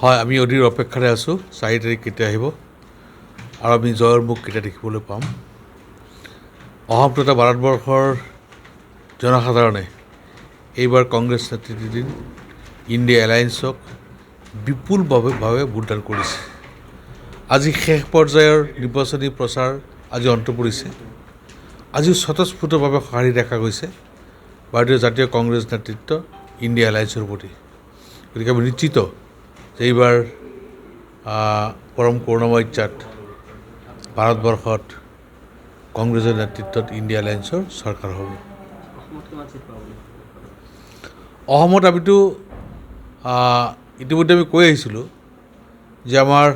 হয়, আমি অধীৰ অপেক্ষাৰে আছোঁ 4 তাৰিখ কেতিয়া আহিব আৰু আমি জয়ৰ মুখ কেতিয়া দেখিবলৈ পাম। অহা তথা ভাৰতবৰ্ষৰ জনসাধাৰণে এইবাৰ কংগ্ৰেছ নেতৃত্বাধীন ইণ্ডিয়া এলায়েন্সক বিপুলভাৱে ভোটদান কৰিছে। আজি শেষ পৰ্যায়ৰ নিৰ্বাচনী প্ৰচাৰ আজি অন্ত পৰিছে। আজিও স্বতঃস্ফূৰ্তভাৱে সঁহাৰি দেখা গৈছে ভাৰতীয় জাতীয় কংগ্ৰেছ নেতৃত্ব ইণ্ডিয়া এলায়েন্সৰ প্ৰতি। গতিকে আমি নিশ্চিত যে এইবাৰ পৰম কৰুণাময়চাত ভাৰতবৰ্ষত কংগ্ৰেছৰ নেতৃত্বত ইণ্ডিয়া এলায়েন্সৰ চৰকাৰ হ'ব। অসমত আমিতো ইতিমধ্যে আমি কৈ আহিছিলোঁ যে আমাৰ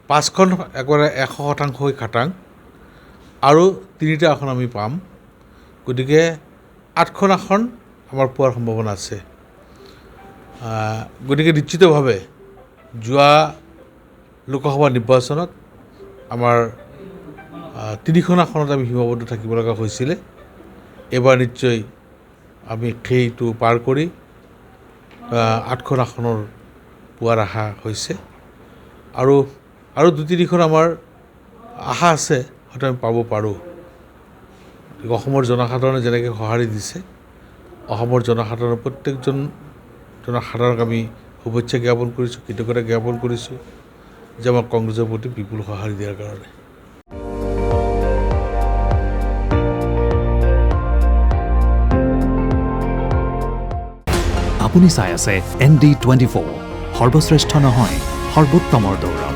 5খন একেবাৰে 100% খাটাং আৰু 3টা আসন আমি পাম। গতিকে 8খন আসন আমাৰ পোৱাৰ সম্ভাৱনা আছে। গতিকে নিশ্চিতভাৱে যোৱা লোকসভা নিৰ্বাচনত আমাৰ 3খন আসনত আমি সীমাবদ্ধ থাকিব লগা হৈছিলে। এইবাৰ নিশ্চয় আমি সেইটো পাৰ কৰি 8খন আসনৰ পোৱাৰ আশা হৈছে আৰু 2-3খন আমাৰ আশা আছে হয়তো আমি পাব পাৰোঁ। অসমৰ জনসাধাৰণে যেনেকৈ সঁহাৰি দিছে, অসমৰ জনসাধাৰণৰ প্ৰত্যেকজন জনসাধাৰণক আমি শুভেচ্ছা জ্ঞাপন কৰিছোঁ, কৃতজ্ঞতা জ্ঞাপন কৰিছোঁ যে আমাক কংগ্ৰেছৰ প্ৰতি বিপুল সঁহাৰি দিয়াৰ কাৰণে। আপুনি চাই আছে ND24, সৰ্বশ্ৰেষ্ঠ নহয় সৰ্বোত্তমৰ দৌৰ।